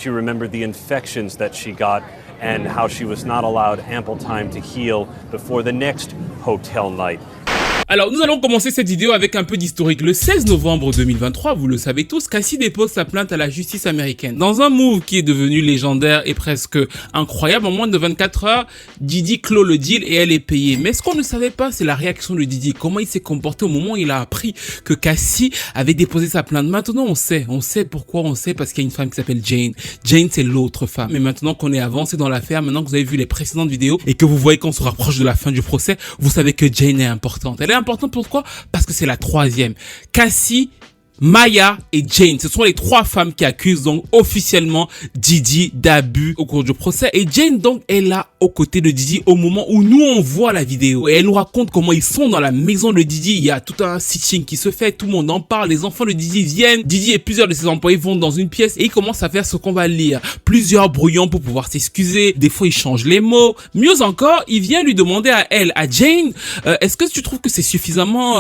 She remembered the infections that she got and how she was not allowed ample time to heal before the next hotel night. Alors, nous allons commencer cette vidéo avec un peu d'historique. Le 16 novembre 2023, vous le savez tous, Cassie dépose sa plainte à la justice américaine. Dans un move qui est devenu légendaire et presque incroyable, en moins de 24 heures, Diddy clôt le deal et elle est payée. Mais ce qu'on ne savait pas, c'est la réaction de Diddy. Comment il s'est comporté au moment où il a appris que Cassie avait déposé sa plainte. Maintenant, on sait pourquoi, on sait parce qu'il y a une femme qui s'appelle Jane. Jane, c'est l'autre femme. Mais maintenant qu'on est avancé dans l'affaire, maintenant que vous avez vu les précédentes vidéos et que vous voyez qu'on se rapproche de la fin du procès, vous savez que Jane est importante. Elle est importante pourquoi? Parce que c'est la troisième. Cassie, Maya et Jane, ce sont les trois femmes qui accusent donc officiellement Diddy d'abus au cours du procès. Et Jane donc est là aux côtés de Diddy au moment où nous on voit la vidéo. Et elle nous raconte comment ils sont dans la maison de Diddy. Il y a tout un sitting qui se fait, tout le monde en parle, les enfants de Diddy viennent. Diddy et plusieurs de ses employés vont dans une pièce et ils commencent à faire ce qu'on va lire. Plusieurs brouillons pour pouvoir s'excuser. Des fois ils changent les mots. Mieux encore, il vient lui demander à Jane, est-ce que tu trouves que c'est suffisamment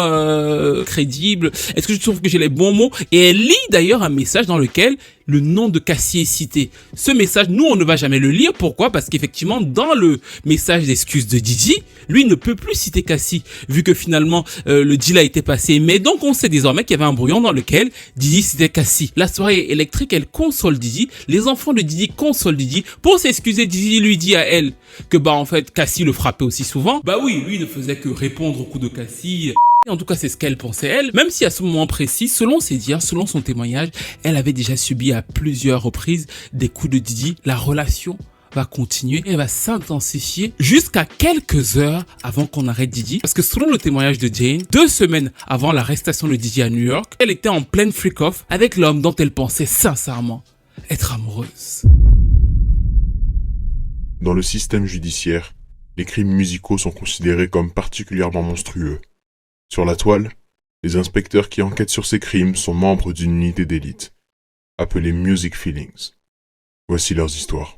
crédible? Est-ce que tu trouves que j'ai les bons mots? Et elle lit d'ailleurs un message dans lequel le nom de Cassie est cité. Ce message, nous, on ne va jamais le lire. Pourquoi? Parce qu'effectivement, dans le message d'excuse de Diddy, lui ne peut plus citer Cassie, vu que finalement, le deal a été passé. Mais donc, on sait désormais qu'il y avait un brouillon dans lequel Diddy citait Cassie. La soirée électrique, elle console Diddy. Les enfants de Diddy consolent Diddy. Pour s'excuser, Diddy lui dit à elle que, en fait, Cassie le frappait aussi souvent. Oui, lui ne faisait que répondre au coup de Cassie. En tout cas, c'est ce qu'elle pensait elle, même si à ce moment précis, selon ses dires, selon son témoignage, elle avait déjà subi à plusieurs reprises des coups de Diddy. La relation va continuer et va s'intensifier jusqu'à quelques heures avant qu'on arrête Diddy. Parce que selon le témoignage de Jane, 2 semaines avant l'arrestation de Diddy à New York, elle était en pleine freak-off avec l'homme dont elle pensait sincèrement être amoureuse. Dans le système judiciaire, les crimes musicaux sont considérés comme particulièrement monstrueux. Sur la toile, les inspecteurs qui enquêtent sur ces crimes sont membres d'une unité d'élite, appelée Music Feelings. Voici leurs histoires.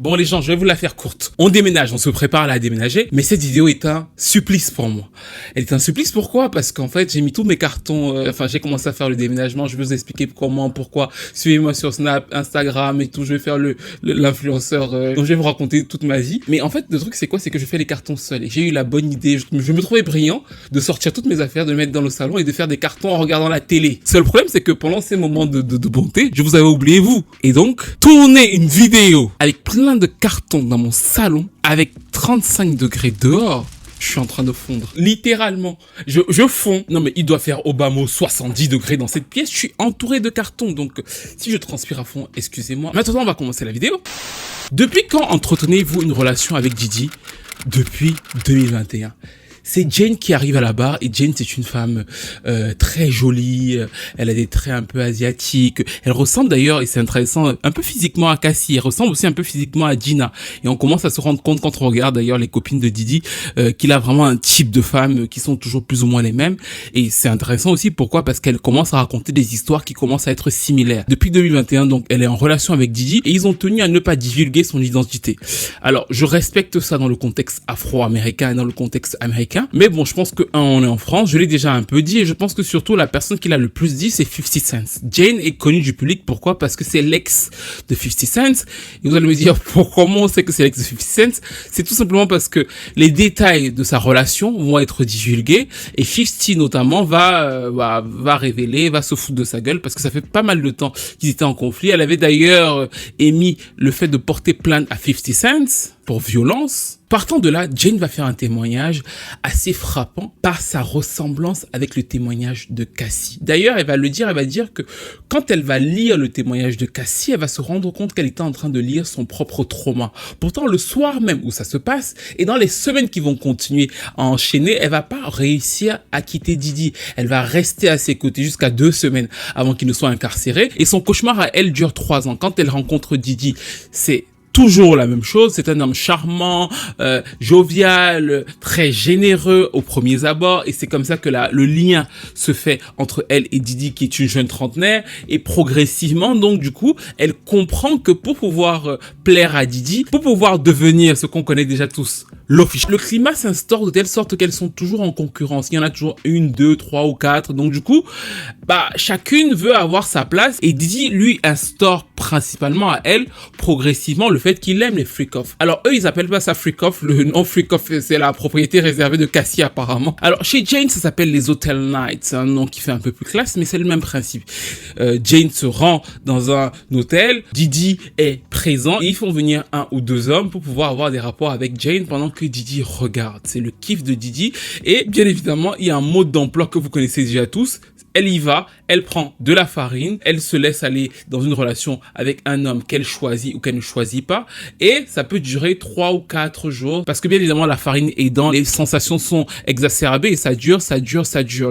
Bon les gens, je vais vous la faire courte. On déménage, on se prépare à la déménager, mais cette vidéo est un supplice pour moi. Elle est un supplice pourquoi? Parce qu'en fait, j'ai mis tous mes cartons, j'ai commencé à faire le déménagement, je vais vous expliquer comment, pourquoi. Suivez-moi sur Snap, Instagram et tout, je vais faire l'influenceur, donc je vais vous raconter toute ma vie. Mais en fait, le truc c'est quoi? C'est que je fais les cartons seul. Et j'ai eu la bonne idée, je me trouvais brillant de sortir toutes mes affaires, de les mettre dans le salon et de faire des cartons en regardant la télé. Seul problème, c'est que pendant ces moments de bonté, je vous avais oublié vous. Et donc, tourner une vidéo avec plein de cartons dans mon salon avec 35 degrés dehors, je suis en train de fondre. Littéralement. Je fonds. Non mais il doit faire au bas mot 70 degrés dans cette pièce. Je suis entouré de cartons. Donc si je transpire à fond, excusez-moi. Maintenant on va commencer la vidéo. Depuis quand entretenez-vous une relation avec Diddy? Depuis 2021. C'est Jane qui arrive à la barre et Jane c'est une femme très jolie, elle a des traits un peu asiatiques, elle ressemble d'ailleurs, et c'est intéressant, un peu physiquement à Cassie, elle ressemble aussi un peu physiquement à Gina, et on commence à se rendre compte quand on regarde d'ailleurs les copines de Diddy qu'il a vraiment un type de femmes qui sont toujours plus ou moins les mêmes, et c'est intéressant aussi pourquoi? Parce qu'elle commence à raconter des histoires qui commencent à être similaires. Depuis 2021 donc elle est en relation avec Diddy et ils ont tenu à ne pas divulguer son identité. Alors je respecte ça dans le contexte afro-américain et dans le contexte américain. Mais bon, je pense que on est en France, je l'ai déjà un peu dit, et je pense que surtout la personne qui l'a le plus dit, c'est 50 Cent. Jane est connue du public, pourquoi? Parce que c'est l'ex de 50 Cent. Et vous allez me dire, comment on sait que c'est l'ex de 50 Cent? C'est tout simplement parce que les détails de sa relation vont être divulgués, et 50 notamment va révéler, va se foutre de sa gueule, parce que ça fait pas mal de temps qu'ils étaient en conflit. Elle avait d'ailleurs émis le fait de porter plainte à 50 Cent pour violence. Partant de là, Jane va faire un témoignage assez frappant par sa ressemblance avec le témoignage de Cassie. D'ailleurs, elle va le dire, elle va dire que quand elle va lire le témoignage de Cassie, elle va se rendre compte qu'elle était en train de lire son propre trauma. Pourtant, le soir même où ça se passe, et dans les semaines qui vont continuer à enchaîner, elle va pas réussir à quitter Diddy. Elle va rester à ses côtés jusqu'à 2 semaines avant qu'il ne soit incarcéré. Et son cauchemar à elle dure 3 ans. Quand elle rencontre Diddy, c'est toujours la même chose, c'est un homme charmant, jovial, très généreux aux premiers abords, et c'est comme ça que le lien se fait entre elle et Diddy, qui est une jeune trentenaire, et progressivement, donc du coup, elle comprend que pour pouvoir plaire à Diddy, pour pouvoir devenir ce qu'on connaît déjà tous, l'office. Le climat s'instaure de telle sorte qu'elles sont toujours en concurrence. Il y en a toujours 1, 2, 3 ou 4. Donc du coup, chacune veut avoir sa place et Didi lui instaure principalement à elle progressivement le fait qu'il aime les freak-off. Alors eux, ils appellent pas ça freak-off. Le nom freak-off, c'est la propriété réservée de Cassie apparemment. Alors chez Jane, ça s'appelle les Hotel Nights. C'est un nom qui fait un peu plus classe, mais c'est le même principe. Jane se rend dans un hôtel. Didi est présent et ils font venir 1 ou 2 hommes pour pouvoir avoir des rapports avec Jane pendant que Didi regarde. C'est le kiff de Didi. Et bien évidemment, il y a un mode d'emploi que vous connaissez déjà tous. Elle y va, elle prend de la farine, elle se laisse aller dans une relation avec un homme qu'elle choisit ou qu'elle ne choisit pas. Et ça peut durer 3 ou 4 jours. Parce que bien évidemment, la farine aidant, les sensations sont exacerbées et ça dure.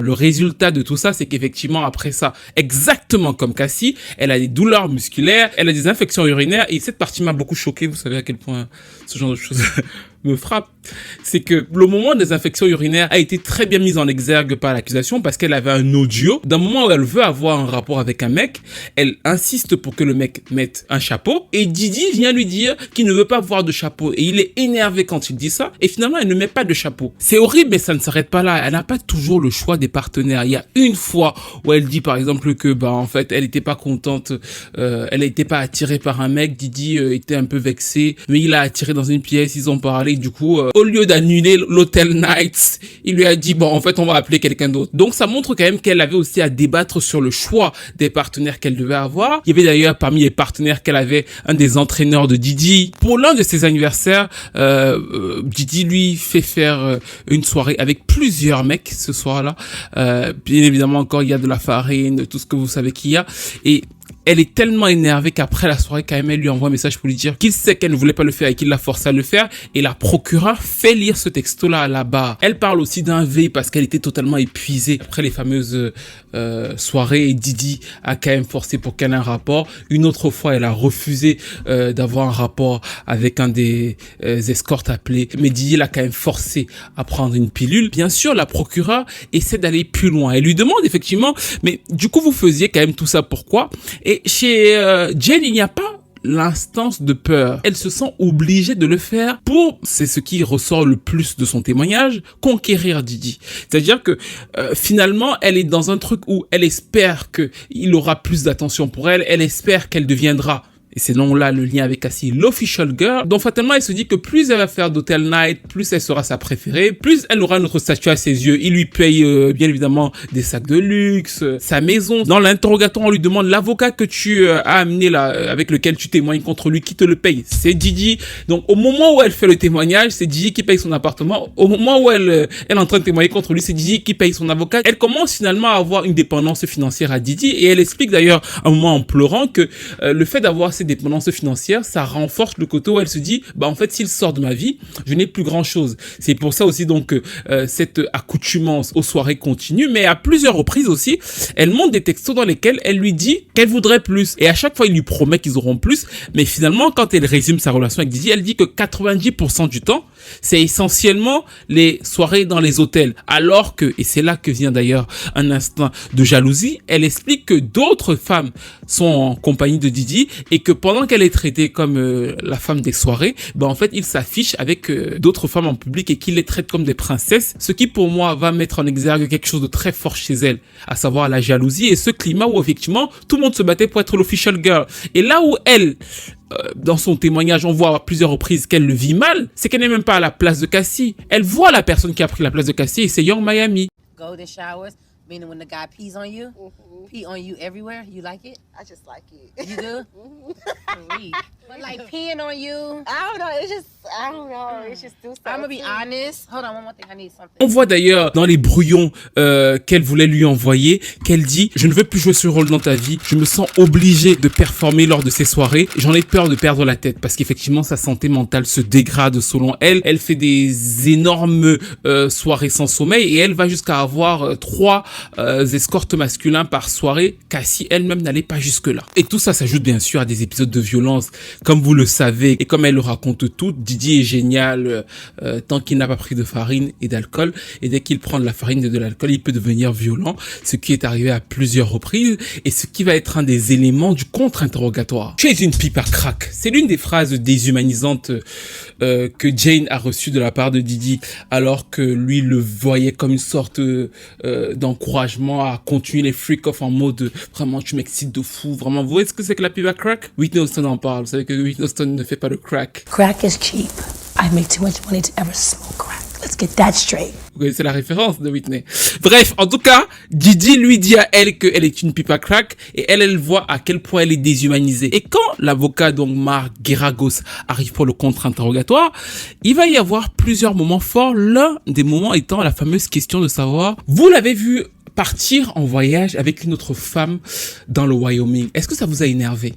Le résultat de tout ça, c'est qu'effectivement, après ça, exactement comme Cassie, elle a des douleurs musculaires, elle a des infections urinaires. Et cette partie m'a beaucoup choqué. Vous savez à quel point ce genre de choses me frappe. C'est que le moment des infections urinaires a été très bien mis en exergue par l'accusation parce qu'elle avait un audio d'un moment où elle veut avoir un rapport avec un mec. Elle insiste pour que le mec mette un chapeau et Didi vient lui dire qu'il ne veut pas voir de chapeau et il est énervé quand il dit ça et finalement elle ne met pas de chapeau. C'est horrible mais ça ne s'arrête pas là. Elle n'a pas toujours le choix des partenaires. Il y a une fois où elle dit par exemple que en fait elle n'était pas contente, elle n'était pas attirée par un mec. Didi était un peu vexé mais il l'a attiré dans une pièce, ils ont parlé. Du coup, au lieu d'annuler l'Hotel Nights, il lui a dit, en fait, on va appeler quelqu'un d'autre. Donc, ça montre quand même qu'elle avait aussi à débattre sur le choix des partenaires qu'elle devait avoir. Il y avait d'ailleurs, parmi les partenaires qu'elle avait, un des entraîneurs de Didi. Pour l'un de ses anniversaires, Didi lui fait faire une soirée avec plusieurs mecs ce soir-là. Bien évidemment, encore, il y a de la farine, tout ce que vous savez qu'il y a. Et elle est tellement énervée qu'après la soirée, quand même, elle lui envoie un message pour lui dire qu'il sait qu'elle ne voulait pas le faire et qu'il l'a forcé à le faire. Et la procureure fait lire ce texto-là à la barre. Elle parle aussi d'un veille parce qu'elle était totalement épuisée après les fameuses soirées. Et Didi a quand même forcé pour qu'elle ait un rapport. Une autre fois, elle a refusé d'avoir un rapport avec un des escortes appelés. Mais Didi l'a quand même forcé à prendre une pilule. Bien sûr, la procureure essaie d'aller plus loin. Elle lui demande effectivement, mais du coup, vous faisiez quand même tout ça pourquoi? Et chez Jane, il n'y a pas l'instance de peur. Elle se sent obligée de le faire pour, c'est ce qui ressort le plus de son témoignage, conquérir Didi. C'est-à-dire que finalement, elle est dans un truc où elle espère qu'il aura plus d'attention pour elle, elle espère qu'elle deviendra, et c'est donc là le lien avec Cassie, l'official girl. Donc fatalement, elle se dit que plus elle va faire d'Hotel Night, plus elle sera sa préférée, plus elle aura notre statut à ses yeux. Il lui paye bien évidemment des sacs de luxe, sa maison. Dans l'interrogatoire, on lui demande l'avocat que tu as amené là, avec lequel tu témoignes contre lui, qui te le paye? C'est Didi. Donc au moment où elle fait le témoignage, c'est Didi qui paye son appartement. Au moment où elle est en train de témoigner contre lui, c'est Didi qui paye son avocat. Elle commence finalement à avoir une dépendance financière à Didi et elle explique d'ailleurs à un moment en pleurant que le fait d'avoir ces dépendances financières, ça renforce le côté où elle se dit, en fait, s'il sort de ma vie, je n'ai plus grand chose. C'est pour ça aussi donc cette accoutumance aux soirées continue, mais à plusieurs reprises aussi, elle montre des textos dans lesquels elle lui dit qu'elle voudrait plus. Et à chaque fois, il lui promet qu'ils auront plus, mais finalement, quand elle résume sa relation avec Didi, elle dit que 90% du temps, c'est essentiellement les soirées dans les hôtels. Alors que, et c'est là que vient d'ailleurs un instinct de jalousie, elle explique que d'autres femmes sont en compagnie de Didi et que pendant qu'elle est traitée comme la femme des soirées, en fait, il s'affiche avec d'autres femmes en public et qu'il les traite comme des princesses, ce qui pour moi va mettre en exergue quelque chose de très fort chez elle, à savoir la jalousie et ce climat où effectivement tout le monde se battait pour être l'official girl. Et là où elle, dans son témoignage, on voit à plusieurs reprises qu'elle le vit mal, c'est qu'elle n'est même pas à la place de Cassie. Elle voit la personne qui a pris la place de Cassie et c'est Young Miami. Golden showers, meaning when the guy pees on you, pee on you everywhere, you like it? I just like it. You do? Sweet. But like peeing on you, I don't know. I don't know. It's just do something. I'm gonna be honest. Hold on, one more thing. I need something. On voit d'ailleurs dans les brouillons qu'elle voulait lui envoyer, qu'elle dit « Je ne veux plus jouer ce rôle dans ta vie. Je me sens obligée de performer lors de ces soirées. J'en ai peur de perdre la tête. » Parce qu'effectivement, sa santé mentale se dégrade selon elle. Elle fait des énormes soirées sans sommeil et elle va jusqu'à avoir 3 escortes masculins par soirée, Cassie elle-même n'allait pas jusque-là. Et tout ça s'ajoute bien sûr à des épisodes de violence, comme vous le savez, et comme elle le raconte tout, Didi est génial tant qu'il n'a pas pris de farine et d'alcool, et dès qu'il prend de la farine et de l'alcool, il peut devenir violent, ce qui est arrivé à plusieurs reprises, et ce qui va être un des éléments du contre-interrogatoire. Tu es une pipe à crack. C'est l'une des phrases déshumanisantes que Jane a reçues de la part de Didi, alors que lui le voyait comme une sorte d'encouragement à continuer les freak-off en mode vraiment tu m'excites de fou, vraiment. Vous voyez ce que c'est que la pipe à crack? Whitney Houston en parle. Vous savez que Whitney Houston ne fait pas le crack. Crack is cheap. I make too much money to ever smoke crack. Let's get that straight. Vous connaissez la référence de Whitney. Bref, en tout cas, Didi lui dit à elle qu'elle est une pipe à crack et elle voit à quel point elle est déshumanisée. Et quand l'avocat, donc Marc Geragos, arrive pour le contre-interrogatoire, il va y avoir plusieurs moments forts. L'un des moments étant la fameuse question de savoir, vous l'avez vu partir en voyage avec une autre femme dans le Wyoming. Est-ce que ça vous a énervé?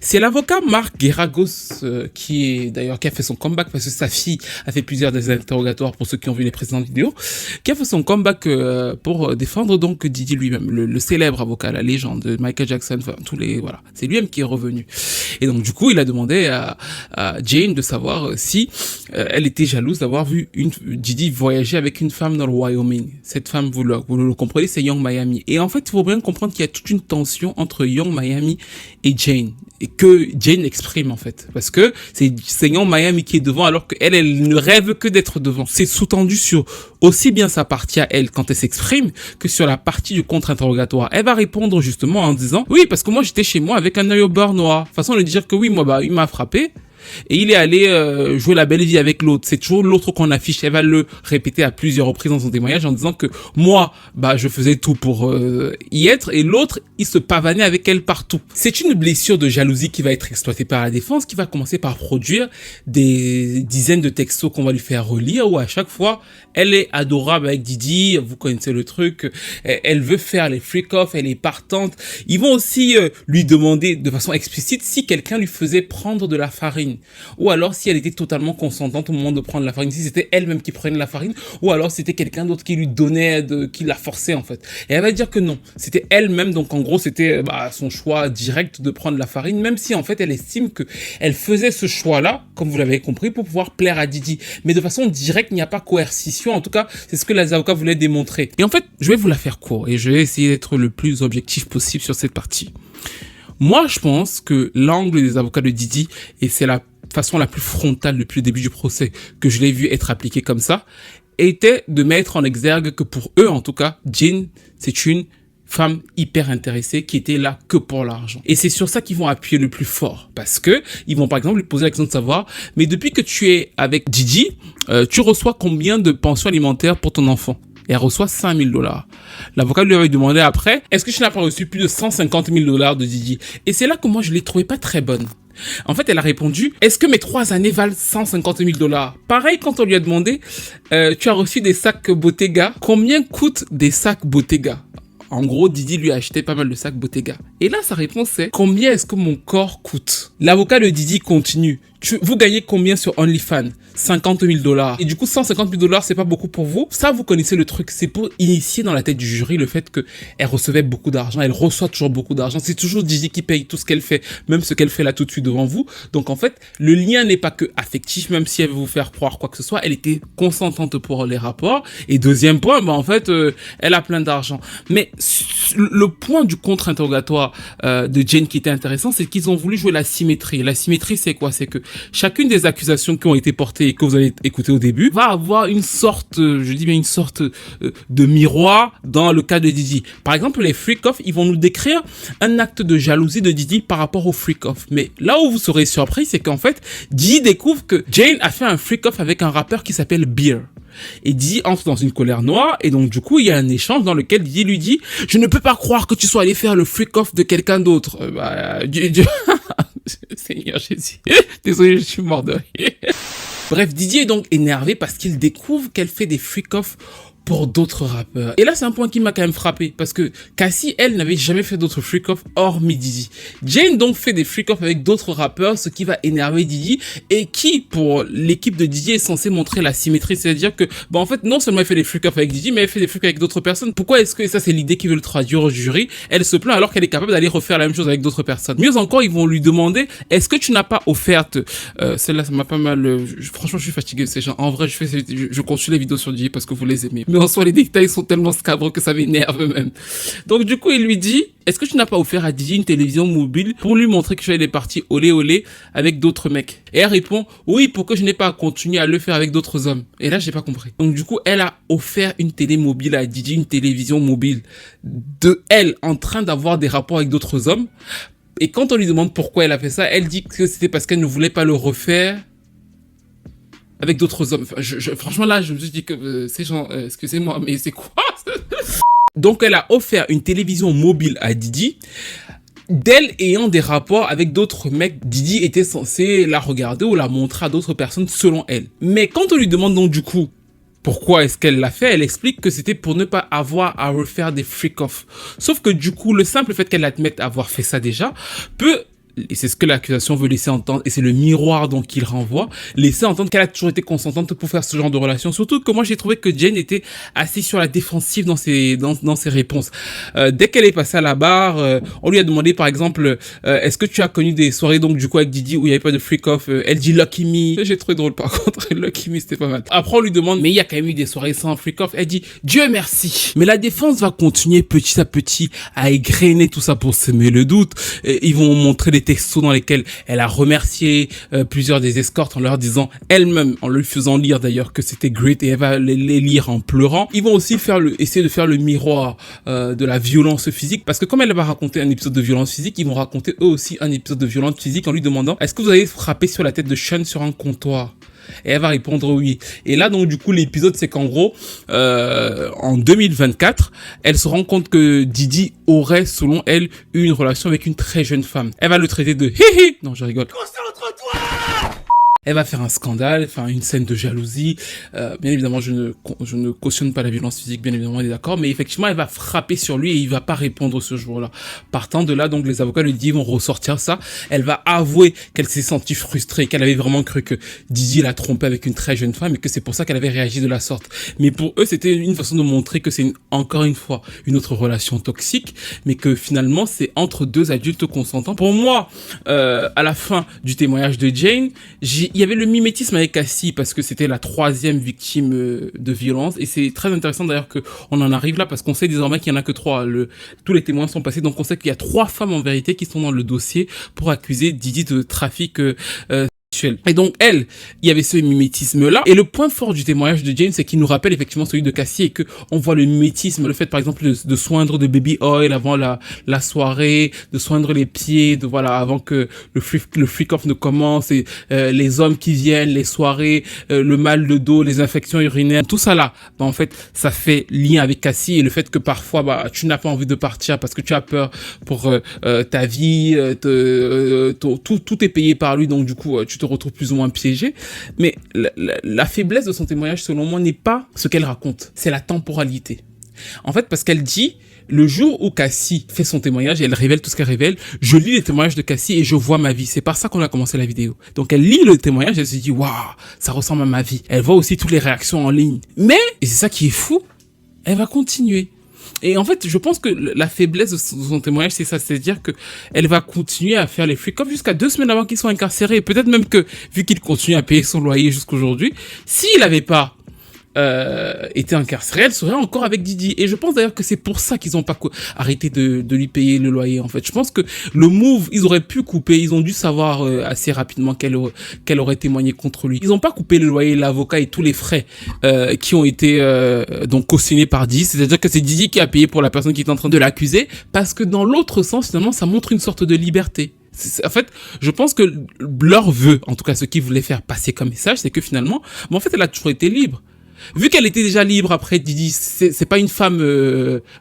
C'est l'avocat Marc Geragos qui a fait son comeback parce que sa fille a fait plusieurs des interrogatoires pour ceux qui ont vu les précédentes vidéos, qui a fait son comeback pour défendre donc Didi lui-même, le célèbre avocat, la légende de Michael Jackson, enfin voilà, c'est lui-même qui est revenu. Et donc du coup, il a demandé à Jane de savoir si elle était jalouse d'avoir vu Didi voyager avec une femme dans le Wyoming. Cette femme, vous le comprenez, c'est Young Miami. Et en fait, il faut bien comprendre qu'il y a toute une tension entre Young Miami et Jane. Et que Jane exprime en fait, parce que c'est Young Miami qui est devant alors qu'elle ne rêve que d'être devant. C'est sous-tendu sur aussi bien sa partie à elle quand elle s'exprime que sur la partie du contre-interrogatoire. Elle va répondre justement en disant oui parce que moi j'étais chez moi avec un œil au beurre noir, façon de dire que oui moi il m'a frappé. Et il est allé jouer la belle vie avec l'autre. C'est toujours l'autre qu'on affiche. Elle va le répéter à plusieurs reprises dans son témoignage en disant que moi, je faisais tout pour y être et l'autre, il se pavanait avec elle partout. C'est une blessure de jalousie qui va être exploitée par la défense, qui va commencer par produire des dizaines de textos qu'on va lui faire relire où à chaque fois, elle est adorable avec Didi. Vous connaissez le truc. Elle veut faire les freak-off. Elle est partante. Ils vont aussi lui demander de façon explicite si quelqu'un lui faisait prendre de la farine. Ou alors si elle était totalement consentante au moment de prendre la farine, si c'était elle-même qui prenait la farine, ou alors c'était quelqu'un d'autre qui lui donnait, qui la forçait en fait. Et elle va dire que non, c'était elle-même, donc en gros c'était son choix direct de prendre la farine, même si en fait elle estime que elle faisait ce choix-là, comme vous l'avez compris, pour pouvoir plaire à Didi. Mais de façon directe, il n'y a pas coercition, en tout cas c'est ce que les avocats voulaient démontrer. Et en fait, je vais vous la faire court et je vais essayer d'être le plus objectif possible sur cette partie. Moi, je pense que l'angle des avocats de Didi, et c'est la façon la plus frontale depuis le début du procès que je l'ai vu être appliqué comme ça, était de mettre en exergue que pour eux, en tout cas, Jane, c'est une femme hyper intéressée qui était là que pour l'argent. Et c'est sur ça qu'ils vont appuyer le plus fort. Parce que ils vont par exemple lui poser la question de savoir, mais depuis que tu es avec Didi, tu reçois combien de pensions alimentaires pour ton enfant? Et elle reçoit $5,000. L'avocat lui avait demandé après, est-ce que tu n'as pas reçu plus de $150,000 de Didi? Et c'est là que moi je l'ai trouvée pas très bonne. En fait, elle a répondu, est-ce que mes 3 années valent $150,000? Pareil, quand on lui a demandé, tu as reçu des sacs Bottega, combien coûtent des sacs Bottega? En gros, Didi lui a acheté pas mal de sacs Bottega. Et là, sa réponse est, combien est-ce que mon corps coûte? L'avocat de Didi continue. Vous gagnez combien sur OnlyFans? $50,000. Et du coup, $150,000, c'est pas beaucoup pour vous. Ça, vous connaissez le truc. C'est pour initier dans la tête du jury le fait que elle recevait beaucoup d'argent. Elle reçoit toujours beaucoup d'argent. C'est toujours Didi qui paye tout ce qu'elle fait, même ce qu'elle fait là tout de suite devant vous. Donc, en fait, le lien n'est pas que affectif, même si elle veut vous faire croire quoi que ce soit. Elle était consentante pour les rapports. Et deuxième point, en fait, elle a plein d'argent. Mais le point du contre-interrogatoire de Jane qui était intéressant, c'est qu'ils ont voulu jouer la symétrie. La symétrie, c'est quoi? C'est que chacune des accusations qui ont été portées et que vous allez écouter au début va avoir une sorte, de miroir dans le cas de Didi. Par exemple, les freak-off, ils vont nous décrire un acte de jalousie de Didi par rapport au freak-off. Mais là où vous serez surpris, c'est qu'en fait, Didi découvre que Jane a fait un freak-off avec un rappeur qui s'appelle Beer. Et Didi entre dans une colère noire et donc du coup il y a un échange dans lequel Didi lui dit « Je ne peux pas croire que tu sois allé faire le freak-off de quelqu'un d'autre. Seigneur Jésus. Désolé, je suis mort de rire. Bref, Didi est donc énervé parce qu'il découvre qu'elle fait des freak-off pour d'autres rappeurs. Et là, c'est un point qui m'a quand même frappé parce que Cassie, elle, n'avait jamais fait d'autres freak-off hormis Diddy. Jane donc fait des freak-off avec d'autres rappeurs, ce qui va énerver Diddy et qui, pour l'équipe de Diddy, est censé montrer la symétrie, c'est-à-dire que, bah en fait, non seulement elle fait des freak-off avec Diddy, mais elle fait des freak-off avec d'autres personnes. Pourquoi est-ce que, et ça c'est l'idée qu'ils veulent traduire au jury, elle se plaint alors qu'elle est capable d'aller refaire la même chose avec d'autres personnes. Mieux encore, ils vont lui demander, est-ce que tu n'as pas offerte, celle-là, ça m'a pas mal, franchement, je suis fatigué de ces gens. En vrai, je consulte les vidéos sur Diddy parce que vous les aimez. Mais en soi, les détails sont tellement scabreux que ça m'énerve même. Donc, du coup, il lui dit, est-ce que tu n'as pas offert à Diddy une télévision mobile pour lui montrer que tu es parti olé olé avec d'autres mecs? Et elle répond, oui, pour que je n'ai pas continué à le faire avec d'autres hommes. Et là, j'ai pas compris. Donc, du coup, elle a offert une télé mobile à Diddy, une télévision mobile de elle en train d'avoir des rapports avec d'autres hommes. Et quand on lui demande pourquoi elle a fait ça, elle dit que c'était parce qu'elle ne voulait pas le refaire avec d'autres hommes. Enfin, franchement, là, je me suis dit que ces gens, excusez-moi, mais c'est quoi? Donc, elle a offert une télévision mobile à Diddy, d'elle ayant des rapports avec d'autres mecs. Diddy était censé la regarder ou la montrer à d'autres personnes selon elle. Mais quand on lui demande donc du coup pourquoi est-ce qu'elle l'a fait, elle explique que c'était pour ne pas avoir à refaire des freak-off. Sauf que du coup, le simple fait qu'elle admette avoir fait ça déjà peut, et c'est ce que l'accusation veut laisser entendre, et c'est le miroir donc il renvoie, laisser entendre qu'elle a toujours été consentante pour faire ce genre de relation. Surtout que moi j'ai trouvé que Jane était assez sur la défensive dans ses réponses. Dès qu'elle est passée à la barre, on lui a demandé par exemple, est-ce que tu as connu des soirées donc du coup avec Diddy où il n'y avait pas de freak-off? Elle dit Lucky Me. J'ai trouvé drôle par contre, Lucky Me c'était pas mal. Après on lui demande, mais il y a quand même eu des soirées sans freak-off. Elle dit Dieu merci. Mais la défense va continuer petit à petit à égrener tout ça pour semer le doute. Et ils vont montrer des textos dans lesquels elle a remercié plusieurs des escortes en leur disant elle-même, en lui faisant lire d'ailleurs que c'était great, et elle va les lire en pleurant. Ils vont aussi essayer de faire le miroir de la violence physique, parce que comme elle va raconter un épisode de violence physique, ils vont raconter eux aussi un épisode de violence physique en lui demandant est-ce que vous avez frappé sur la tête de Sean sur un comptoir? Et elle va répondre oui. Et là, donc, du coup, l'épisode, c'est qu'en gros, en 2024, elle se rend compte que Diddy aurait, selon elle, eu une relation avec une très jeune femme. Elle va le traiter de hihi. Non, je rigole. Concentre-toi! Elle va faire un scandale, enfin une scène de jalousie. Bien évidemment, je ne cautionne pas la violence physique, bien évidemment, on est d'accord. Mais effectivement, elle va frapper sur lui et il va pas répondre ce jour-là. Partant de là, donc les avocats lui disent, ils vont ressortir ça. Elle va avouer qu'elle s'est sentie frustrée, qu'elle avait vraiment cru que Diddy l'a trompée avec une très jeune femme et que c'est pour ça qu'elle avait réagi de la sorte. Mais pour eux, c'était une façon de montrer que c'est encore une fois une autre relation toxique, mais que finalement c'est entre deux adultes consentants. Pour moi, à la fin du témoignage de Jane, il y avait le mimétisme avec Cassie parce que c'était la troisième victime de violence et c'est très intéressant d'ailleurs que on en arrive là parce qu'on sait désormais qu'il y en a que 3. Tous les témoins sont passés, donc on sait qu'il y a 3 femmes en vérité qui sont dans le dossier pour accuser Diddy de trafic sexuel. Et donc elle, il y avait ce mimétisme là et le point fort du témoignage de Jane c'est qu'il nous rappelle effectivement celui de Cassie et que on voit le mimétisme, le fait par exemple de soindre de baby oil avant la soirée, de soindre les pieds, de voilà avant que le freak-off ne commence et les hommes qui viennent, les soirées, le mal de dos, les infections urinaires, tout ça là, bah en fait ça fait lien avec Cassie et le fait que parfois bah tu n'as pas envie de partir parce que tu as peur pour ta vie, tout est payé par lui donc du coup tu te retrouve plus ou moins piégé. Mais la faiblesse de son témoignage selon moi n'est pas ce qu'elle raconte, c'est la temporalité. En fait, parce qu'elle dit, le jour où Cassie fait son témoignage, et elle révèle tout ce qu'elle révèle, je lis les témoignages de Cassie et je vois ma vie. C'est par ça qu'on a commencé la vidéo. Donc elle lit le témoignage et elle se dit, waouh, ça ressemble à ma vie. Elle voit aussi toutes les réactions en ligne. Mais, et c'est ça qui est fou, elle va continuer. Et en fait, je pense que la faiblesse de son témoignage, c'est ça, c'est-à-dire que elle va continuer à faire les freak-off jusqu'à 2 semaines avant qu'il soit incarcéré. Peut-être même que, vu qu'il continue à payer son loyer jusqu'aujourd'hui, s'il n'avait pas était incarcérée, elle serait encore avec Diddy. Et je pense d'ailleurs que c'est pour ça qu'ils ont pas arrêté de lui payer le loyer, en fait. Je pense que le move, ils auraient pu couper, ils ont dû savoir assez rapidement qu'elle aurait témoigné contre lui. Ils ont pas coupé le loyer, l'avocat et tous les frais qui ont été donc cautionnés par Diddy. C'est-à-dire que c'est Diddy qui a payé pour la personne qui est en train de l'accuser, parce que dans l'autre sens, finalement, ça montre une sorte de liberté. En fait, je pense que leur vœu, en tout cas ce qu'ils voulaient faire passer comme message, c'est que finalement, en fait, elle a toujours été libre. Vu qu'elle était déjà libre après Diddy, c'est pas une femme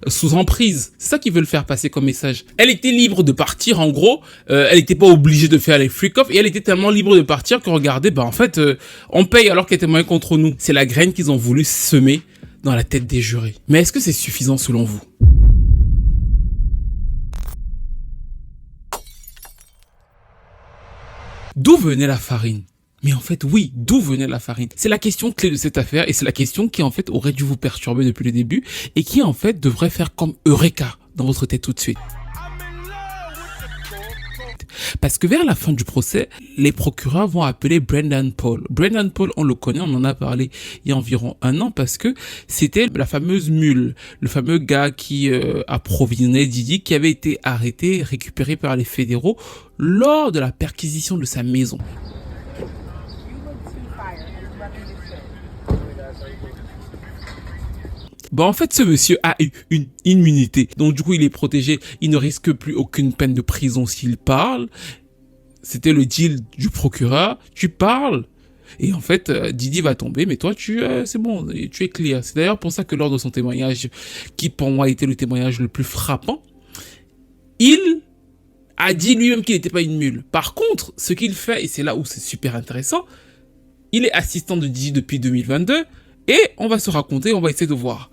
sous emprise. C'est ça qu'ils veulent faire passer comme message. Elle était libre de partir, en gros. Elle était pas obligée de faire les freak-off. Et elle était tellement libre de partir que regardez, bah en fait, on paye alors qu'elle témoigne contre nous. C'est la graine qu'ils ont voulu semer dans la tête des jurés. Mais est-ce que c'est suffisant selon vous? D'où venait la farine? Mais en fait, oui, d'où venait la farine? C'est la question clé de cette affaire et c'est la question qui en fait aurait dû vous perturber depuis le début et qui en fait devrait faire comme Eureka dans votre tête tout de suite. Parce que vers la fin du procès, les procureurs vont appeler Brendan Paul. Brendan Paul, on le connaît, on en a parlé il y a environ 1 an parce que c'était la fameuse mule, le fameux gars qui approvisionnait Diddy, qui avait été arrêté, récupéré par les fédéraux lors de la perquisition de sa maison. Bon, en fait, ce monsieur a eu une immunité. Donc, du coup, il est protégé. Il ne risque plus aucune peine de prison s'il parle. C'était le deal du procureur. Tu parles. Et en fait, Diddy va tomber. Mais toi, c'est bon. Tu es clear. C'est d'ailleurs pour ça que lors de son témoignage, qui pour moi était le témoignage le plus frappant, il a dit lui-même qu'il n'était pas une mule. Par contre, ce qu'il fait, et c'est là où c'est super intéressant, il est assistant de Diddy depuis 2022. Et on va se raconter, on va essayer de voir.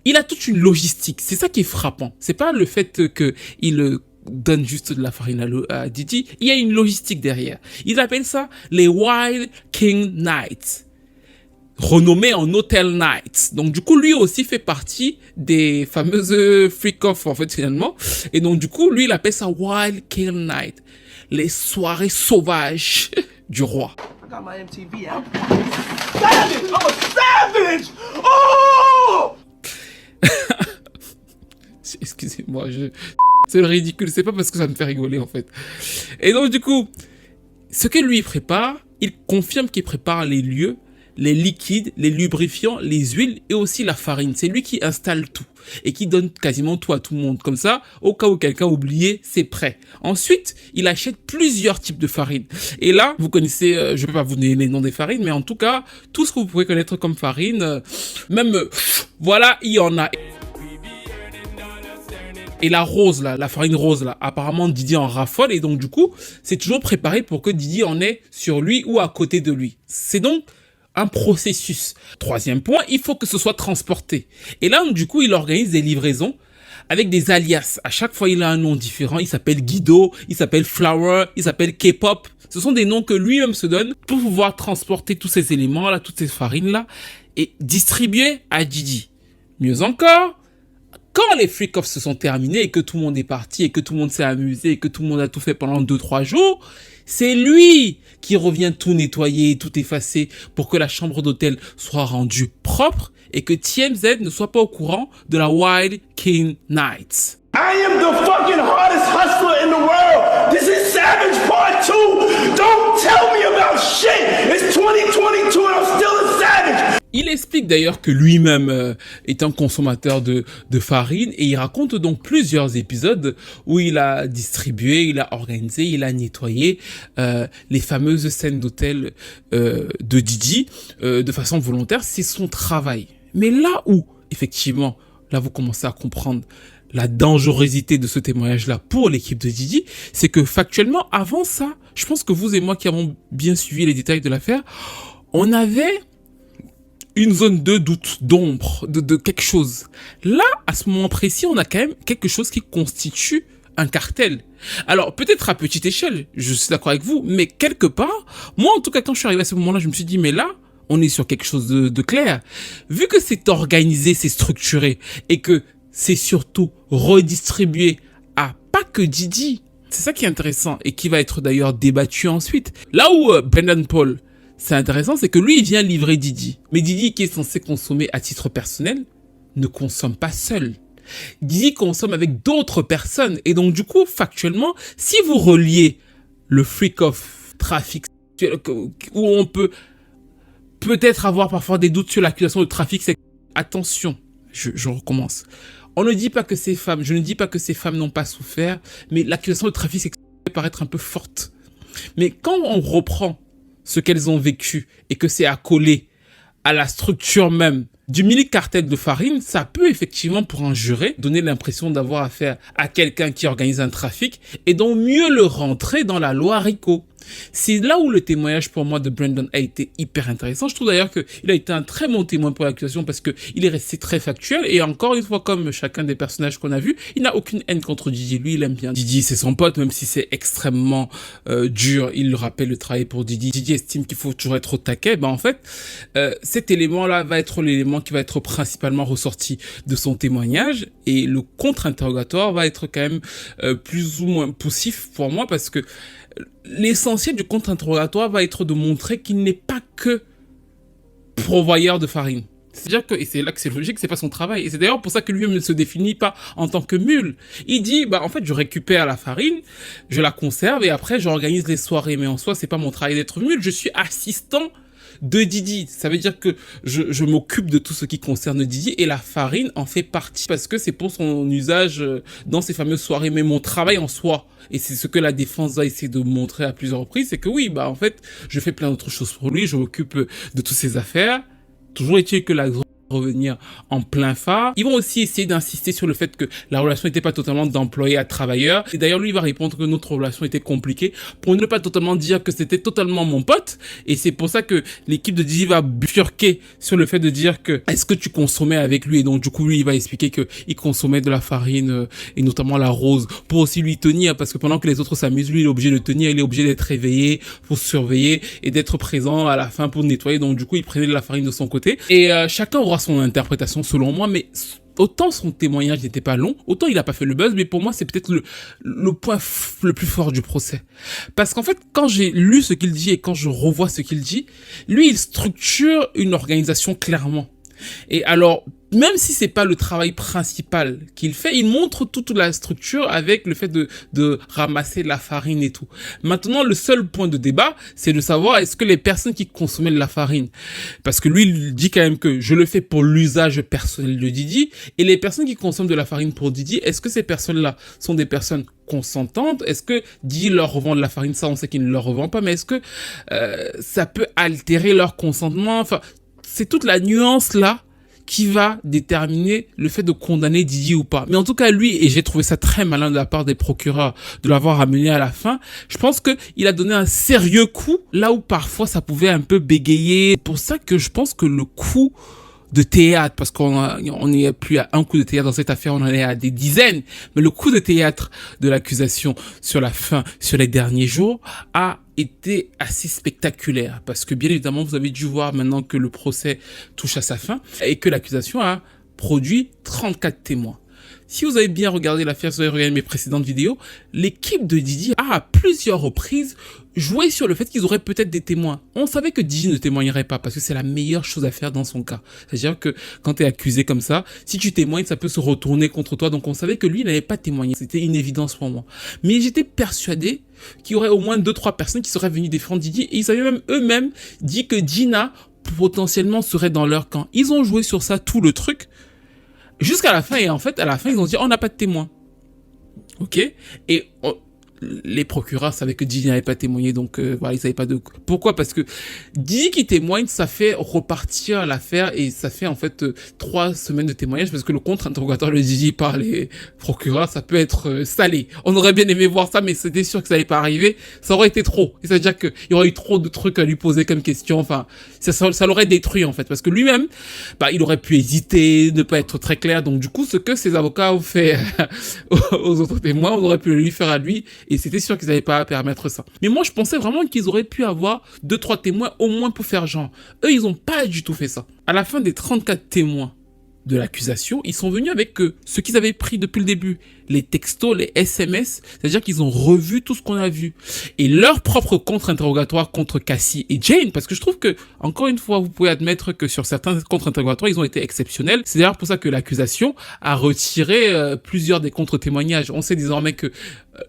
Il a toute une logistique. C'est ça qui est frappant. C'est pas le fait qu'il donne juste de la farine à Diddy. Il y a une logistique derrière. Ils appellent ça les Wild King Nights, renommés en Hotel Nights. Donc du coup, lui aussi fait partie des fameuses freak-off en fait finalement. Et donc du coup, lui il appelle ça Wild King Night, les soirées sauvages du roi. I got my MTV out. Savage! I'm a savage! Oh! Excusez-moi, c'est le ridicule, c'est pas parce que ça me fait rigoler en fait. Et donc du coup, ce que lui prépare, il confirme qu'il prépare les lieux, les liquides, les lubrifiants, les huiles et aussi la farine. C'est lui qui installe tout et qui donne quasiment tout à tout le monde. Comme ça, au cas où quelqu'un a oublié, c'est prêt. Ensuite, il achète plusieurs types de farine. Et là, vous connaissez, je ne vais pas vous donner les noms des farines, mais en tout cas, tout ce que vous pouvez connaître comme farine, voilà, il y en a. Et la rose là, la farine rose là, apparemment Diddy en raffole et donc du coup, c'est toujours préparé pour que Diddy en ait sur lui ou à côté de lui. C'est donc un processus. 3e point, il faut que ce soit transporté. Et là, du coup, il organise des livraisons avec des alias. À chaque fois, il a un nom différent. Il s'appelle Guido, il s'appelle Flower, il s'appelle K-pop. Ce sont des noms que lui-même se donne pour pouvoir transporter tous ces éléments-là, toutes ces farines-là et distribuer à Diddy. Mieux encore, quand les freak-offs se sont terminés et que tout le monde est parti et que tout le monde s'est amusé et que tout le monde a tout fait pendant 2-3 jours, c'est lui qui revient tout nettoyer, tout effacer pour que la chambre d'hôtel soit rendue propre et que TMZ ne soit pas au courant de la Wild King Nights. I am the fucking hardest hustler in the world. This is Savage Part 2. Don't tell me about shit. It's 2022 and I'm still a savage. Il explique d'ailleurs que lui-même est un consommateur de farine et il raconte donc plusieurs épisodes où il a distribué, il a organisé, il a nettoyé les fameuses scènes d'hôtel de Diddy de façon volontaire. C'est son travail. Mais là où, effectivement, là vous commencez à comprendre la dangerosité de ce témoignage-là pour l'équipe de Diddy, c'est que factuellement, avant ça, je pense que vous et moi qui avons bien suivi les détails de l'affaire, on avait une zone de doute, d'ombre, de quelque chose. Là, à ce moment précis, on a quand même quelque chose qui constitue un cartel. Alors, peut-être à petite échelle, je suis d'accord avec vous, mais quelque part, moi en tout cas, quand je suis arrivé à ce moment-là, je me suis dit, mais là, on est sur quelque chose de clair. Vu que c'est organisé, c'est structuré, et que c'est surtout redistribué à pas que Diddy. C'est ça qui est intéressant, et qui va être d'ailleurs débattu ensuite. Là où Brendan Paul, c'est intéressant, c'est que lui, il vient livrer Diddy. Mais Diddy, qui est censé consommer à titre personnel, ne consomme pas seul. Diddy consomme avec d'autres personnes. Et donc, du coup, factuellement, si vous reliez le freak-off trafic sexuel, où on peut peut-être avoir parfois des doutes sur l'accusation de trafic sexuel, attention, je recommence. On ne dit pas que ces femmes, je ne dis pas que ces femmes n'ont pas souffert, mais l'accusation de trafic sexuel peut paraître un peu forte. Mais quand on reprend ce qu'elles ont vécu et que c'est accolé à la structure même du mini-cartel de farine, ça peut effectivement pour un juré donner l'impression d'avoir affaire à quelqu'un qui organise un trafic et donc mieux le rentrer dans la loi RICO. C'est là où le témoignage pour moi de Brandon a été hyper intéressant. Je trouve d'ailleurs qu'il a été un très bon témoin pour l'accusation parce qu'il est resté très factuel et encore une fois, comme chacun des personnages qu'on a vus, il n'a aucune haine contre Didi. Lui, il aime bien Didi, c'est son pote, même si c'est extrêmement dur. Il le rappelle le travail pour Didi. Didi estime qu'il faut toujours être au taquet. En fait, cet élément-là va être l'élément qui va être principalement ressorti de son témoignage et le contre-interrogatoire va être quand même plus ou moins poussif pour moi parce que l'essentiel du contre-interrogatoire va être de montrer qu'il n'est pas que pourvoyeur de farine. C'est-à-dire que, et c'est là que c'est logique, c'est pas son travail. Et c'est d'ailleurs pour ça que lui-même ne se définit pas en tant que mule. Il dit, en fait, je récupère la farine, je la conserve et après, j'organise les soirées. Mais en soi, c'est pas mon travail d'être mule, je suis assistant de Didi. Ça veut dire que je m'occupe de tout ce qui concerne Didi et la farine en fait partie parce que c'est pour son usage dans ces fameuses soirées. Mais mon travail en soi, et c'est ce que la défense va essayer de montrer à plusieurs reprises, c'est que oui, en fait, je fais plein d'autres choses pour lui, je m'occupe de toutes ses affaires. Toujours est-il que la revenir en plein phare. Ils vont aussi essayer d'insister sur le fait que la relation n'était pas totalement d'employé à travailleur. Et d'ailleurs, lui, il va répondre que notre relation était compliquée pour ne pas totalement dire que c'était totalement mon pote. Et c'est pour ça que l'équipe de Didi va bifurquer sur le fait de dire que est-ce que tu consommais avec lui? Et donc, du coup, lui, il va expliquer que il consommait de la farine et notamment la rose pour aussi lui tenir parce que pendant que les autres s'amusent, lui, il est obligé de tenir, il est obligé d'être réveillé pour surveiller et d'être présent à la fin pour nettoyer. Donc, du coup, il prenait de la farine de son côté. Et chacun aura son interprétation selon moi, mais autant son témoignage n'était pas long, autant il a pas fait le buzz, mais pour moi c'est peut-être le point le plus fort du procès. Parce qu'en fait, quand j'ai lu ce qu'il dit et quand je revois ce qu'il dit, lui il structure une organisation clairement. Et alors, même si c'est pas le travail principal qu'il fait, il montre toute la structure avec le fait de ramasser la farine et tout. Maintenant, le seul point de débat, c'est de savoir est-ce que les personnes qui consommaient de la farine, parce que lui, il dit quand même que je le fais pour l'usage personnel de Didi, et les personnes qui consomment de la farine pour Didi, est-ce que ces personnes-là sont des personnes consentantes? Est-ce que Didi leur revend de la farine? Ça, on sait qu'il ne leur revend pas, mais est-ce que ça peut altérer leur consentement? Enfin, c'est toute la nuance là qui va déterminer le fait de condamner Didi ou pas. Mais en tout cas, lui, et j'ai trouvé ça très malin de la part des procureurs de l'avoir amené à la fin, je pense que il a donné un sérieux coup là où parfois ça pouvait un peu bégayer. C'est pour ça que je pense que le coup de théâtre, parce on n'est plus à un coup de théâtre dans cette affaire, on en est à des dizaines, mais le coup de théâtre de l'accusation sur la fin, sur les derniers jours, a été assez spectaculaire, parce que bien évidemment, vous avez dû voir maintenant que le procès touche à sa fin, et que l'accusation a produit 34 témoins. Si vous avez bien regardé l'affaire, si vous avez regardé mes précédentes vidéos, l'équipe de Didi a à plusieurs reprises joué sur le fait qu'ils auraient peut-être des témoins. On savait que Didi ne témoignerait pas parce que c'est la meilleure chose à faire dans son cas. C'est-à-dire que quand tu es accusé comme ça, si tu témoignes, ça peut se retourner contre toi. Donc on savait que lui, il n'avait pas témoigné. C'était une évidence pour moi. Mais j'étais persuadé qu'il y aurait au moins 2-3 personnes qui seraient venues défendre Didi. Et ils avaient même eux-mêmes dit que Dina potentiellement serait dans leur camp. Ils ont joué sur ça tout le truc. Jusqu'à la fin, et en fait, à la fin, ils ont dit, on n'a pas de témoin. Ok? Et les procureurs savaient que Didi n'avait pas témoigné, donc voilà, ils savaient pas de... Pourquoi? Parce que Didi qui témoigne, ça fait repartir l'affaire et ça fait en fait 3 semaines de témoignage parce que le contre-interrogatoire de Didi par les procureurs, ça peut être salé. On aurait bien aimé voir ça, mais c'était sûr que ça allait pas arriver. Ça aurait été trop. Et ça veut dire qu'il y aurait eu trop de trucs à lui poser comme question. Enfin, ça l'aurait détruit en fait parce que lui-même, il aurait pu hésiter, ne pas être très clair. Donc du coup, ce que ses avocats ont fait aux autres témoins, on aurait pu lui faire à lui. Et c'était sûr qu'ils n'avaient pas à permettre ça. Mais moi, je pensais vraiment qu'ils auraient pu avoir 2-3 témoins au moins pour faire genre. Eux, ils n'ont pas du tout fait ça. À la fin des 34 témoins de l'accusation, ils sont venus avec ce qu'ils avaient pris depuis le début. Les textos, les SMS, c'est-à-dire qu'ils ont revu tout ce qu'on a vu. Et leur propre contre-interrogatoire contre Cassie et Jane, parce que je trouve que, encore une fois, vous pouvez admettre que sur certains contre-interrogatoires, ils ont été exceptionnels. C'est d'ailleurs pour ça que l'accusation a retiré plusieurs des contre-témoignages. On sait désormais que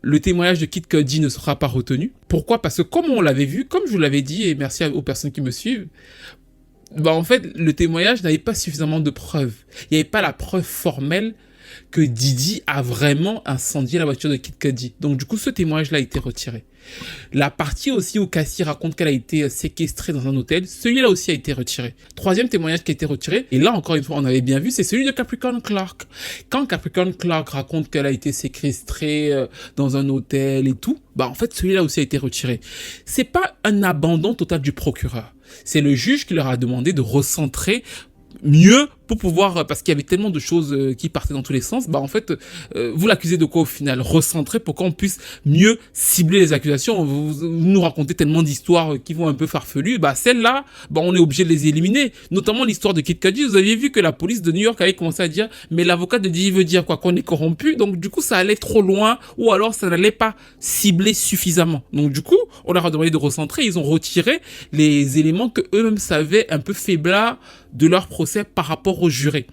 le témoignage de Kid Cudi ne sera pas retenu. Pourquoi? Parce que comme on l'avait vu, comme je vous l'avais dit, et merci aux personnes qui me suivent, en fait, le témoignage n'avait pas suffisamment de preuves. Il n'y avait pas la preuve formelle que Didi a vraiment incendié la voiture de Kid Cudi. Donc du coup, ce témoignage-là a été retiré. La partie aussi où Cassie raconte qu'elle a été séquestrée dans un hôtel, celui-là aussi a été retiré. Troisième témoignage qui a été retiré, et là encore une fois on avait bien vu, c'est celui de Capricorn Clark. Quand Capricorn Clark raconte qu'elle a été séquestrée dans un hôtel et tout, bah en fait celui-là aussi a été retiré. C'est pas un abandon total du procureur. C'est le juge qui leur a demandé de recentrer mieux pour pouvoir, parce qu'il y avait tellement de choses qui partaient dans tous les sens, bah en fait, vous l'accusez de quoi au final? Recentrer pour qu'on puisse mieux cibler les accusations. Vous nous racontez tellement d'histoires qui vont un peu farfelues, bah celles-là, bah on est obligé de les éliminer. Notamment l'histoire de Kid Cudi, vous aviez vu que la police de New York avait commencé à dire, mais l'avocat de Didi veut dire quoi? Qu'on est corrompu, donc du coup ça allait trop loin, ou alors ça n'allait pas cibler suffisamment. Donc du coup, on leur a demandé de recentrer, ils ont retiré les éléments que eux-mêmes savaient un peu faiblards de leur procès par rapport aux jurés.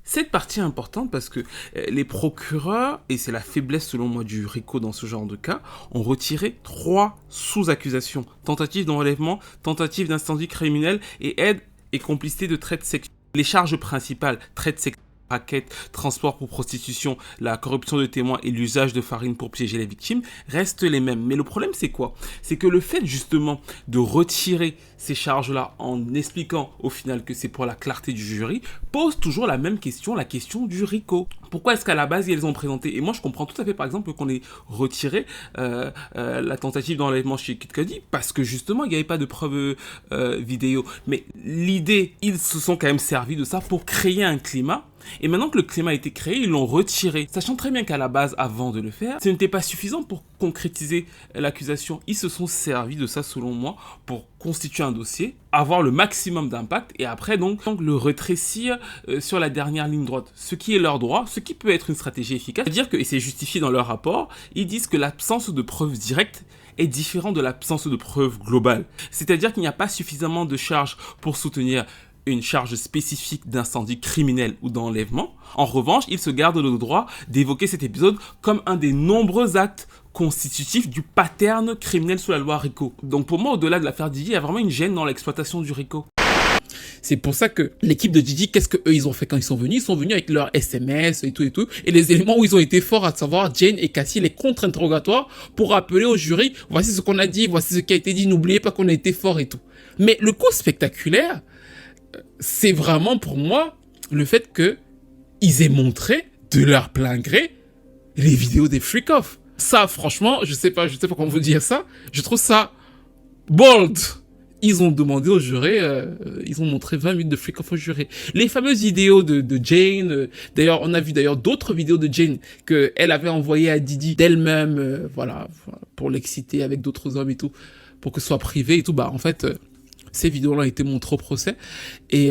Cette partie est importante parce que les procureurs, et c'est la faiblesse selon moi du RICO dans ce genre de cas, ont retiré 3 sous-accusations. Tentative d'enlèvement, tentative d'incendie criminel et aide et complicité de traite sexuelle. Les charges principales, traite sexuelle, raquette, transport pour prostitution, la corruption de témoins et l'usage de farine pour piéger les victimes restent les mêmes. Mais le problème, c'est quoi? C'est que le fait justement de retirer ces charges-là en expliquant au final que c'est pour la clarté du jury pose toujours la même question, la question du RICO. Pourquoi est-ce qu'à la base, ils les ont présentés? Et moi, je comprends tout à fait, par exemple, qu'on ait retiré la tentative d'enlèvement chez Kid Cudi parce que justement, il n'y avait pas de preuves vidéo. Mais l'idée, ils se sont quand même servis de ça pour créer un climat. Et maintenant que le climat a été créé, ils l'ont retiré. Sachant très bien qu'à la base, avant de le faire, ce n'était pas suffisant pour concrétiser l'accusation. Ils se sont servis de ça, selon moi, pour constituer un dossier, avoir le maximum d'impact et après donc le rétrécir sur la dernière ligne droite. Ce qui est leur droit, ce qui peut être une stratégie efficace. C'est-à-dire que, et c'est justifié dans leur rapport, ils disent que l'absence de preuves directes est différent de l'absence de preuves globales. C'est-à-dire qu'il n'y a pas suffisamment de charges pour soutenir une charge spécifique d'incendie criminel ou d'enlèvement. En revanche, il se garde le droit d'évoquer cet épisode comme un des nombreux actes constitutifs du pattern criminel sous la loi RICO. Donc pour moi, au-delà de l'affaire Didi, il y a vraiment une gêne dans l'exploitation du RICO. C'est pour ça que l'équipe de Didi, qu'est-ce que eux ils ont fait quand ils sont venus? Ils sont venus avec leurs SMS et tout, et les éléments où ils ont été forts, à savoir Jane et Cassie, les contre-interrogatoires, pour rappeler au jury, voici ce qu'on a dit, voici ce qui a été dit, n'oubliez pas qu'on a été fort et tout. Mais le coup spectaculaire, c'est vraiment pour moi le fait que ils aient montré de leur plein gré les vidéos des freak-off. Ça, franchement, je sais pas comment vous dire ça. Je trouve ça bold. Ils ont demandé aux jurés, ils ont montré 20 minutes de freak-off aux jurés. Les fameuses vidéos de Jane, d'ailleurs, on a vu d'ailleurs d'autres vidéos de Jane qu'elle avait envoyées à Didi d'elle-même, voilà, pour l'exciter avec d'autres hommes et tout, pour que ce soit privé et tout. Bah, en fait, ces vidéos-là ont été montrées au procès. Et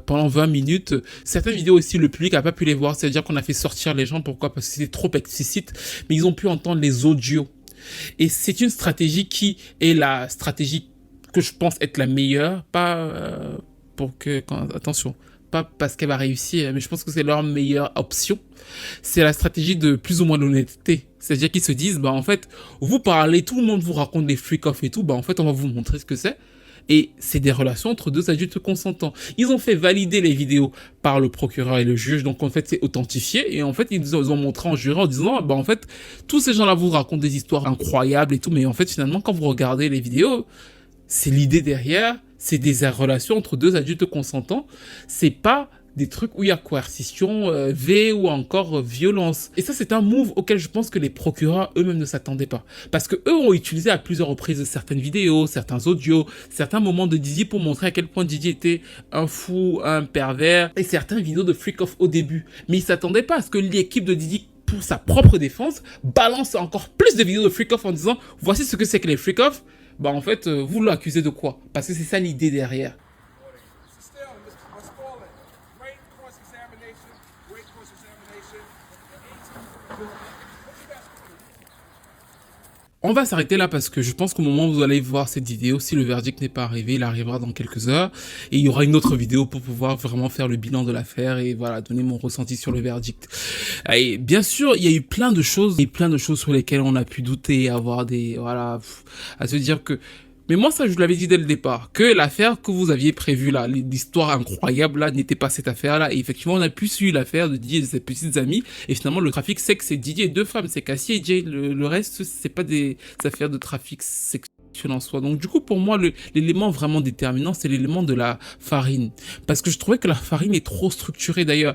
pendant 20 minutes, certaines vidéos aussi, le public n'a pas pu les voir. C'est-à-dire qu'on a fait sortir les gens. Pourquoi? Parce que c'était trop explicite. Mais ils ont pu entendre les audios. Et c'est une stratégie qui est la stratégie que je pense être la meilleure. Pas attention, pas parce qu'elle va réussir, mais je pense que c'est leur meilleure option. C'est la stratégie de plus ou moins d'honnêteté. C'est-à-dire qu'ils se disent, bah en fait, vous parlez, tout le monde vous raconte des freak-off et tout, bah en fait, on va vous montrer ce que c'est. Et c'est des relations entre deux adultes consentants. Ils ont fait valider les vidéos par le procureur et le juge, donc en fait c'est authentifié, et en fait ils ont montré en jury en disant, bah en fait, tous ces gens-là vous racontent des histoires incroyables et tout, mais en fait finalement quand vous regardez les vidéos, c'est l'idée derrière, c'est des relations entre deux adultes consentants, c'est pas des trucs où il y a coercition, ou encore violence. Et ça, c'est un move auquel je pense que les procureurs eux-mêmes ne s'attendaient pas. Parce que eux ont utilisé à plusieurs reprises certaines vidéos, certains audios, certains moments de Didi pour montrer à quel point Didi était un fou, un pervers, et certaines vidéos de freak-off au début. Mais ils s'attendaient pas à ce que l'équipe de Didi, pour sa propre défense, balance encore plus de vidéos de freak-off en disant « Voici ce que c'est que les freak-off ». Bah en fait, vous l'accusez de quoi? Parce que c'est ça l'idée derrière. On va s'arrêter là parce que je pense qu'au moment où vous allez voir cette vidéo, si le verdict n'est pas arrivé, il arrivera dans quelques heures. Et il y aura une autre vidéo pour pouvoir vraiment faire le bilan de l'affaire et voilà, donner mon ressenti sur le verdict. Et bien sûr, il y a eu plein de choses sur lesquelles on a pu douter, avoir des, voilà, à se dire que Mais moi, ça, je vous l'avais dit dès le départ, que l'affaire que vous aviez prévue là, l'histoire incroyable là, n'était pas cette affaire-là. Et effectivement, on a pu suivre l'affaire de Didier et de ses petites amies. Et finalement, le trafic, c'est que c'est Didier et 2 femmes, c'est Cassie et Jay. Le reste, c'est pas des affaires de trafic sexuel en soi. Donc du coup, pour moi, l'élément vraiment déterminant, c'est l'élément de la farine. Parce que je trouvais que la farine est trop structurée. D'ailleurs,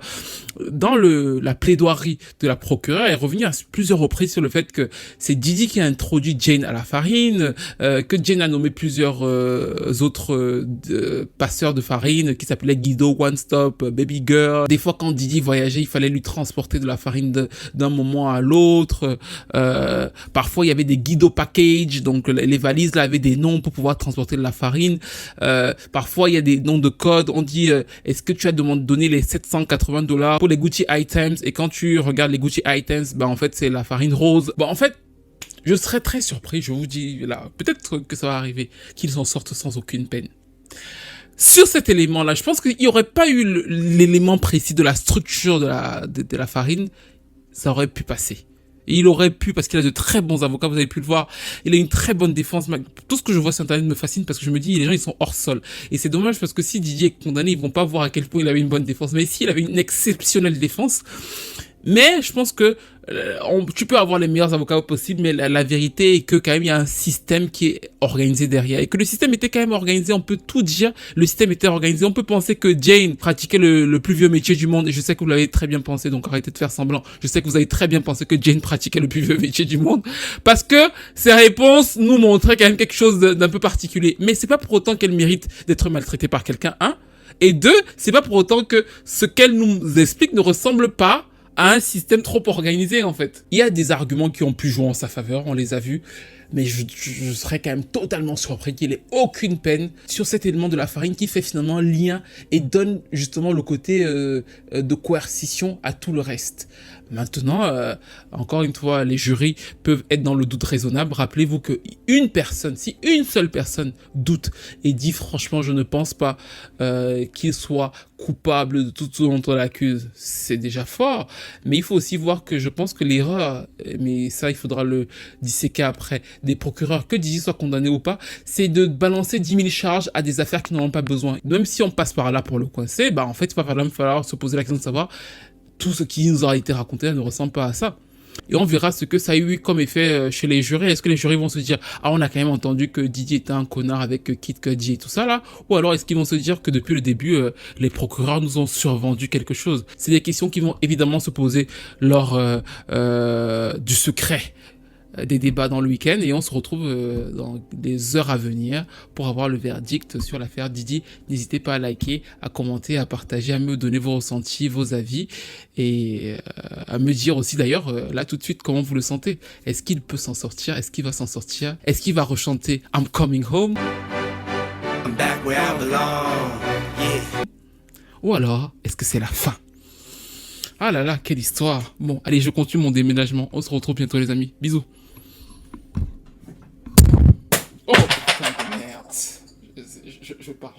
dans la plaidoirie de la procureure, elle est revenue à plusieurs reprises sur le fait que c'est Didi qui a introduit Jane à la farine, que Jane a nommé plusieurs autres passeurs de farine qui s'appelaient Guido, One Stop, Baby Girl. Des fois, quand Didi voyageait, il fallait lui transporter de la farine d'un moment à l'autre. Parfois, il y avait des Guido package, donc les valises là avaient des noms pour pouvoir transporter de la farine. Parfois, il y a des noms de code. On dit, est-ce que tu as donné les $780 pour les Gucci items? Et quand tu regardes les Gucci items, en fait, c'est la farine rose. En fait, je serais très surpris, je vous dis là, peut-être que ça va arriver, qu'ils en sortent sans aucune peine. Sur cet élément-là, je pense qu'il n'y aurait pas eu l'élément précis de la structure de la farine, ça aurait pu passer. Et il aurait pu, parce qu'il a de très bons avocats, vous avez pu le voir, il a une très bonne défense. Tout ce que je vois sur Internet me fascine parce que je me dis, les gens, ils sont hors sol. Et c'est dommage parce que si Didier est condamné, ils vont pas voir à quel point il avait une bonne défense. Mais ici, il avait une exceptionnelle défense. Mais je pense que tu peux avoir les meilleurs avocats possibles, mais la vérité est que quand même il y a un système qui est organisé derrière et que le système était quand même organisé. On peut tout dire, le système était organisé. On peut penser que Jane pratiquait le plus vieux métier du monde et je sais que vous l'avez très bien pensé, donc arrêtez de faire semblant. Je sais que vous avez très bien pensé que Jane pratiquait le plus vieux métier du monde parce que ses réponses nous montraient quand même quelque chose d'un peu particulier. Mais c'est pas pour autant qu'elle mérite d'être maltraitée par quelqu'un, hein. Et 2, c'est pas pour autant que ce qu'elle nous explique ne ressemble pas à un système trop organisé, en fait. Il y a des arguments qui ont pu jouer en sa faveur, on les a vus, mais je serais quand même totalement surpris qu'il ait aucune peine sur cet élément de la farine qui fait finalement un lien et donne justement le côté de coercition à tout le reste. Maintenant, encore une fois, les jurys peuvent être dans le doute raisonnable. Rappelez-vous que si une seule personne doute et dit franchement, je ne pense pas qu'il soit coupable de tout ce dont on l'accuse, c'est déjà fort. Mais il faut aussi voir que je pense que l'erreur, mais ça il faudra le disséquer après, des procureurs, que Didi soit condamné ou pas, c'est de balancer 10 000 charges à des affaires qui n'en ont pas besoin. Même si on passe par là pour le coincer, en fait, il va falloir se poser la question de savoir tout ce qui nous a été raconté ne ressemble pas à ça. Et on verra ce que ça a eu comme effet chez les jurés. Est-ce que les jurés vont se dire « Ah, on a quand même entendu que Didier était un connard avec Kid Cudi et tout ça là ?» Ou alors est-ce qu'ils vont se dire que depuis le début, les procureurs nous ont survendu quelque chose? C'est des questions qui vont évidemment se poser lors du secret des débats dans le week-end et on se retrouve dans les heures à venir pour avoir le verdict sur l'affaire Didi. N'hésitez pas à liker, à commenter, à partager, à me donner vos ressentis, vos avis et à me dire aussi d'ailleurs là tout de suite comment vous le sentez. Est-ce qu'il peut s'en sortir? Est-ce qu'il va s'en sortir? Est-ce qu'il va rechanter I'm Coming Home? I'm back where I belong. Yeah. Ou alors est-ce que c'est la fin? Ah là là, quelle histoire. Bon, allez, je continue mon déménagement. On se retrouve bientôt les amis. Bisous. Oh putain de merde. Je pars.